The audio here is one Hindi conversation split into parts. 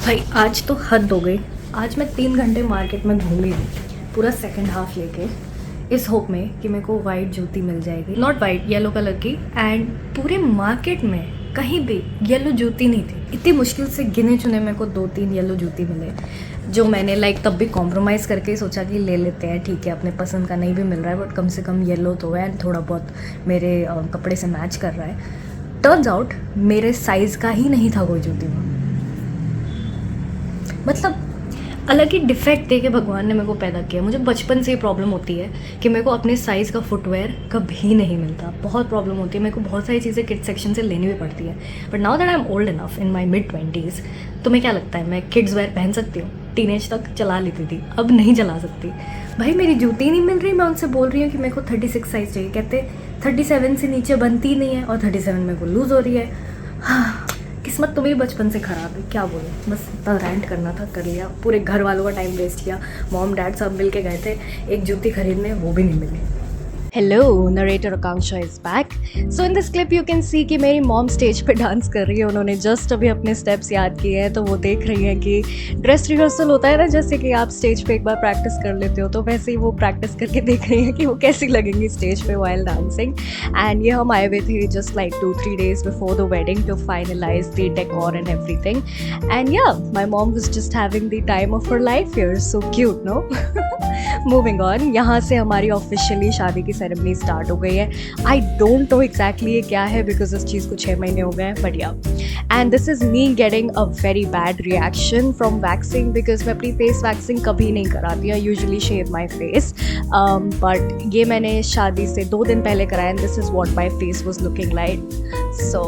भाई आज तो हद हो गई। आज मैं 3 घंटे मार्केट में घूमी हूँ, पूरा सेकंड हाफ लेके, इस होप में कि मेरे को वाइट जूती मिल जाएगी, नॉट वाइट, येलो कलर की। एंड पूरे मार्केट में कहीं भी येलो जूती नहीं थी। इतनी मुश्किल से गिने चुने मेरे को 2-3 येलो जूती मिले, जो मैंने तब भी कॉम्प्रोमाइज़ करके ही सोचा कि ले लेते हैं, ठीक है, अपने पसंद का नहीं भी मिल रहा है बट कम से कम येलो तो है एंड थोड़ा बहुत मेरे कपड़े से मैच कर रहा है। टर्न्स आउट मेरे साइज़ का ही नहीं था कोई जूती में। मतलब अलग ही डिफेक्ट दे के भगवान ने मेरे को पैदा किया। मुझे बचपन से ही प्रॉब्लम होती है कि मेरे को अपने साइज़ का फुटवेयर कभी नहीं मिलता, बहुत प्रॉब्लम होती है। मेरे को बहुत सारी चीज़ें किड्स सेक्शन से लेनी भी पड़ती है। But now that I am old enough in my mid twenties, तुम्हें क्या लगता है मैं किड्स वेयर पहन सकती हूँ? टीनेज तक चला लेती थी, अब नहीं चला सकती। भाई मेरी जूती नहीं मिल रही, मैं उनसे बोल रही हूँ कि मेरे को 36 साइज़ चाहिए, कहते 37 से नीचे बनती ही नहीं है और 37 मेरे को लूज़ हो रही है। हाँ, किस्मत तो मेरी बचपन से ख़राब है, क्या बोलूं। बस इतना रैंट करना था, कर लिया। पूरे घर वालों का टाइम वेस्ट किया। मॉम डैड सब मिल के गए थे एक जूती खरीदने, वो भी नहीं मिली। Hello, narrator Akanksha is back. So in this clip you can see कि मेरी मॉम स्टेज पे डांस कर रही है। उन्होंने जस्ट अभी अपने स्टेप्स याद किए हैं, तो वो देख रही हैं कि ड्रेस रिहर्सल होता है ना, जैसे कि आप स्टेज पे एक बार प्रैक्टिस कर लेते हो, तो वैसे ही वो प्रैक्टिस करके देख रही हैं कि वो कैसी लगेंगी स्टेज पे वाइल डांसिंग। एंड ये हम आए हुए थे just 2-3 days before the wedding to finalise the decor and everything. And yeah my mom was just having the time of her life here. So cute no. Moving on, यहाँ से हमारी ऑफिशियली शादी की सेरेमनी स्टार्ट हो गई है। आई डोंट नो एग्जैक्टली ये क्या है बिकॉज इस चीज़ को 6 महीने हो गए हैं, but yeah. And this is me getting a very bad reaction from waxing because मैं अपनी फेस वैक्सिंग कभी नहीं कराती, I usually shave my face. But ये मैंने शादी से 2 दिन पहले कराया and this is what my face was looking like. So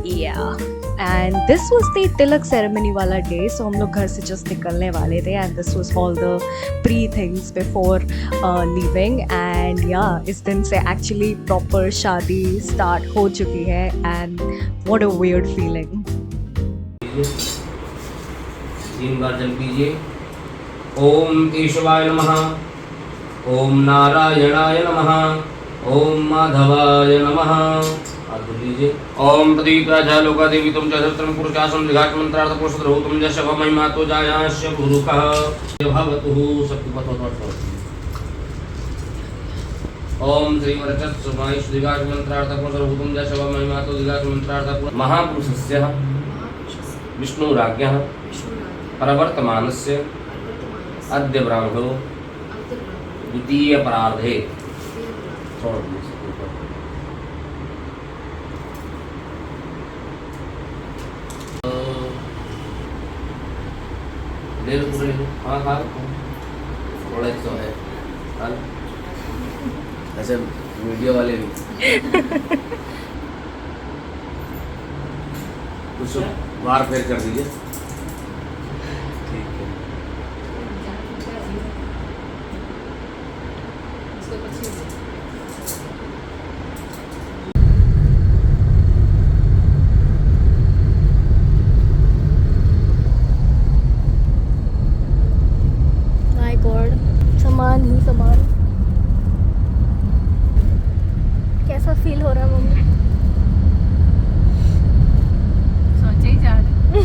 yeah, and this was the tilak ceremony वाला डे। सो हम लोग घर से जस्ट निकलने वाले थे and this was all the pre things before leaving. And या, इस दिन से एक्चुअली प्रॉपर शादी स्टार्ट हो चुकी है and what a weird feeling. 3 बार जप कीजिए। ओम केशवाय नमः, ओम नारायणाय नमः, ओम माधवाय नमः। हाथ धो लीजिए। ओम प्रदीप्राजा लोका देवी तुम चतुर्थम पुरुषासम विघाट मंत्रार्थ पुरुषो तुम जश महिमा तो जायास्य पुरुषः भवतु सत्पथो। ओम श्री वरचस्वाय श्रीघाट मंत्रार्थ पुरुषो तुम जश महिमा तो विघाट मंत्रार्थ महापुरुषस्य विष्णुराज्ञः प्रवर्तमानस्य अद्य ब्राह्मणो द्वितीय परार्धे। हाँ हाँ थोड़ा तो है हाँ, ऐसे वीडियो वाले भी कुछ बार फेर कर दीजिए। ठीक है, माय गॉड, सामान ही सामान। कैसा फील हो रहा है मम्मी? सोचे ही जा रहे।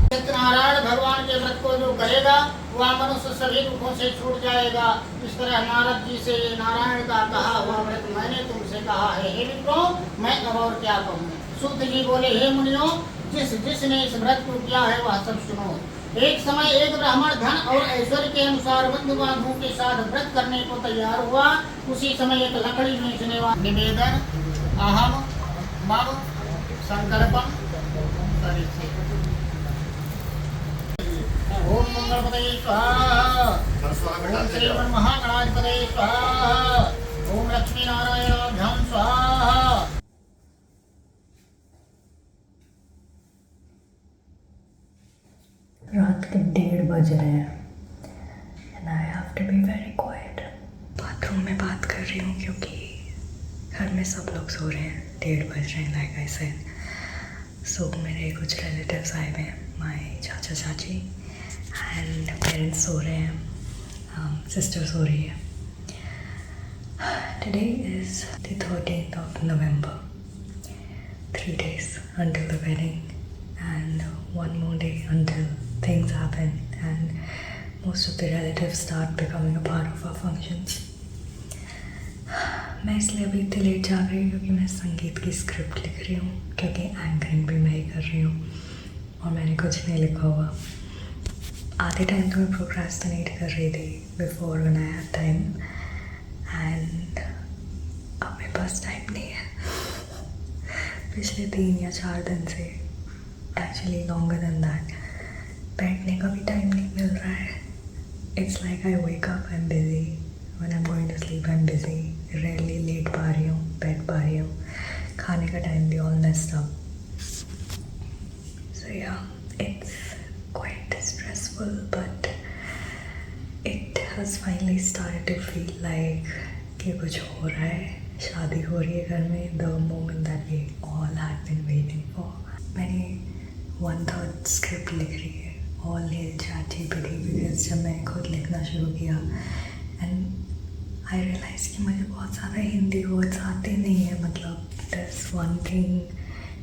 सत्यनारायण भगवान के व्रत को जो करेगा वह मनुष्य सभी दुखों से छूट जाएगा। इस तरह नारद जी से नारायण का कहा हुआ व्रत मैंने तुमसे कहा है। हे मित्रों, मैं अब और क्या कहूँ। सूत जी बोले, हे मुनियों, जिसने इस व्रत को किया है वह सब सुनो। एक समय एक ब्राह्मण धन और ऐश्वर्य के अनुसार बंधु बांधवों के साथ व्रत करने को तैयार हुआ। उसी समय एक लकड़ी बेचने वाला निवेदन अहम मम संकल्पम करिष्ये। ओम मंगलपतये स्वाहा, ओम श्री महागणाधिपतये स्वाहा, ओम लक्ष्मी नारायणाभ्यां स्वाहा। रात के 1:30 बज रहे हैं and I have to be very quiet. Bathroom में बात कर रही हूँ क्योंकि घर में सब लोग सो रहे हैं, 1:30 बज रहे हैं लाइक आई सेड। सो मेरे कुछ रिलेटिव्स आए हुए हैं, माई चाचा चाची एंड पेरेंट्स सो रहे हैं, सिस्टर सो रही है। Today is the 13th of November 3 days until the wedding and 1 more day until things happen and most of the relatives start becoming a part of our functions. मैं इसलिए अभी इतनी लेट जा रही हूँ क्योंकि मैं संगीत की स्क्रिप्ट लिख रही हूँ, क्योंकि एंकरिंग भी मैं ही कर रही हूँ और मैंने कुछ नहीं लिखा हुआ. आधे टाइम तो मैं प्रोक्रेस्टिनेट कर रही थी before when I had time, and अब मेरे पास टाइम नहीं है. पिछले 3 या 4 दिन से, एक्चुअली लॉन्गर देन दैट, बैठने का भी टाइम नहीं मिल रहा है. It's like I wake up, I am busy, when I am going to sleep I am busy, rarely लेट पा रही हूँ, बैठ पा रही हूँ, खाने का टाइम भी all messed up. So yeah, it's quite stressful, but it has finally started to feel like कि कुछ हो रहा है, शादी हो रही है घर में. The moment that we all had been waiting for. मैंने 1/3 स्क्रिप्ट लिख रही है, ऑल हिल ChatGPT, बिकॉज जब मैंने खुद लिखना शुरू किया एंड आई रियलाइज़ कि मुझे बहुत ज़्यादा हिंदी वर्ड्स आते नहीं है. मतलब दस वन थिंग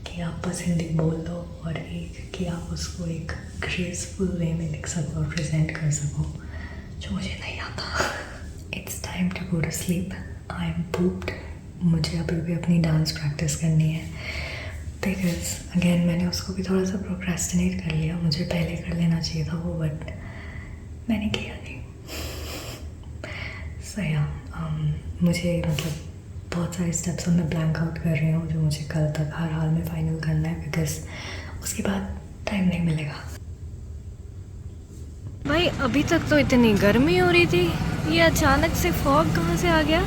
कि आप बस हिंदी बोल दो, और एक कि आप उसको एक ग्रेसफुल वे में लिख सको और प्रेजेंट कर सको, जो मुझे नहीं आता. It's time to go to sleep. I am pooped. मुझे अभी भी अपनी डांस प्रैक्टिस करनी है, बिकॉज अगेन मैंने उसको भी थोड़ा सा प्रोक्रेस्टिनेट कर लिया. मुझे पहले कर लेना चाहिए था वो, बट मैंने किया नहीं. सो या, मुझे मतलब बहुत सारे स्टेप्स मैं ब्लैंक आउट कर रही हूँ जो मुझे कल तक हर हाल में फाइनल करना है, बिकॉज उसके बाद टाइम नहीं मिलेगा. भाई अभी तक तो इतनी गर्मी हो रही थी, ये अचानक से फॉग कहाँ से आ गया?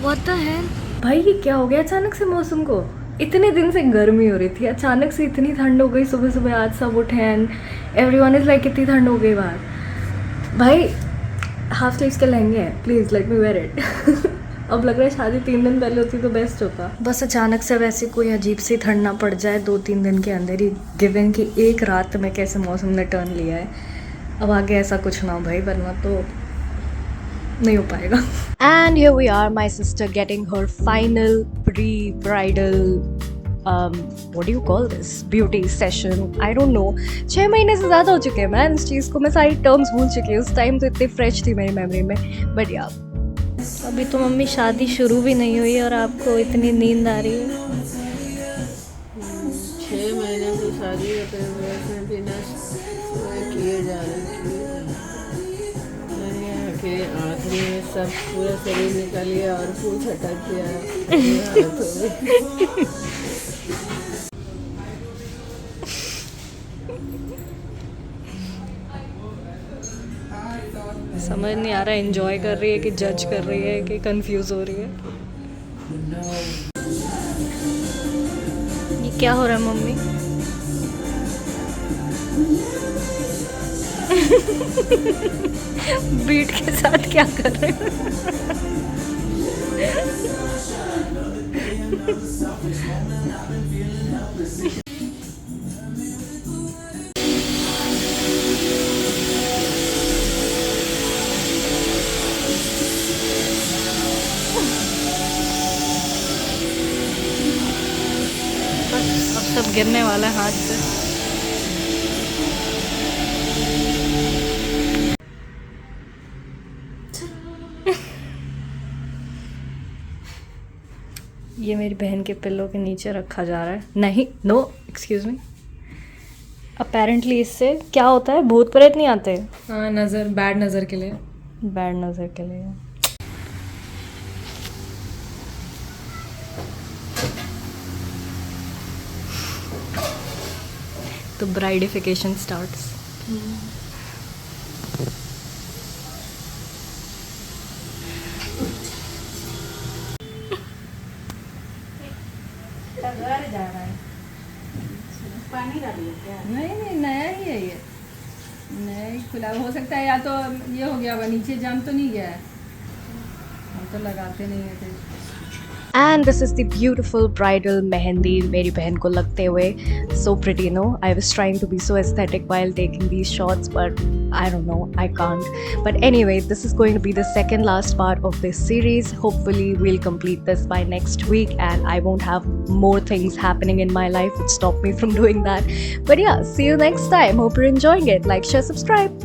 What the hell? भाई ये क्या हो गया अचानक से मौसम को? इतने दिन से गर्मी हो रही थी, अचानक से इतनी ठंड हो गई. सुबह सुबह आज सब उठे एंड एवरीवन इज लाइक कितनी ठंड हो गई बाहर. भाई हाफ स्लीव्स के लहंगे हैं, please let me wear it. अब लग रहा है शादी 3 दिन पहले होती तो बेस्ट होता. बस अचानक से वैसे कोई अजीब सी ठंड ना पड़ जाए 2-3 दिन के अंदर ही, गिवन कि एक रात में कैसे मौसम ने टर्न लिया है. अब आगे ऐसा कुछ ना हो भाई, वरना तो नहीं हो पाएगा. And here we are, my sister getting her final pre bridal what do you call this, beauty session. I don't know, 6 महीने से ज़्यादा हो चुके हैं मैन इस चीज़ को. मैं सारी टर्म्स भूल चुकी हूँ. उस टाइम तो इतनी फ्रेश थी मेरी मेमोरी में. बट यार अभी तो मम्मी शादी शुरू भी नहीं हुई और आपको इतनी नींद आ रही है. 6 महीने की शादी होते हुए बिना किए जा रहे के आखिरी में सब पूरा शरीर निकल गया और पूछ हटक गया. समझ नहीं आ रहा एंजॉय कर रही है कि जज कर रही है कि कंफ्यूज हो रही है. ये क्या हो रहा है मम्मी? बीट के साथ क्या कर रहे हैं? अब सब गिरने वाला है हाथ से. ये मेरी बहन के पिल्लों के नीचे रखा जा रहा है. नहीं, नो एक्सक्यूज़ मी. अपेरेंटली इससे क्या होता है, भूत प्रेत नहीं आते? हाँ, नज़र, बैड नज़र के लिए. बैड नज़र के लिए. तो ब्राइडिफिकेशन स्टार्ट्स. पानी डालिए क्या? नहीं, नया ही है ये. नया ही खुला हो सकता है, या तो ये हो गया होगा, नीचे जम तो नहीं गया है. हम तो लगाते नहीं है. And this is the beautiful bridal mehendi मेरी बहन को लगते हुए. So pretty, no? I was trying to be so aesthetic while taking these shots, but I don't know, I can't. But anyway, this is going to be the second last part of this series. Hopefully we'll complete this by next week and I won't have more things happening in my life which stop me from doing that. But yeah, see you next time. Hope you're enjoying it. Like, share, subscribe.